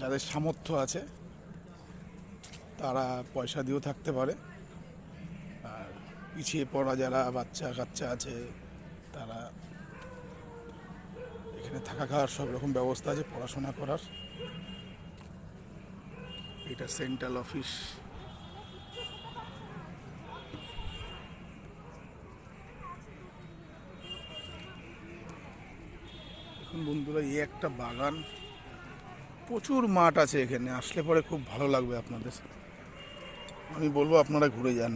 যাদের সামর্থ্য আছে তারা পয়সা দিয়েও থাকতে পারে, আর পিছিয়ে পড়া যারা বাচ্চা কাচ্চা আছে তারা এখানে থাকা খাওয়ার সব রকম ব্যবস্থা আছে, পড়াশোনা করার। এটা সেন্ট্রাল অফিস। এখন বন্ধুরা এই একটা বাগান, প্রচুর মাঠ আছে এখানে, আসলে পরে খুব ভালো লাগবে আপনাদের। আমি বলবো আপনারা ঘুরে যান।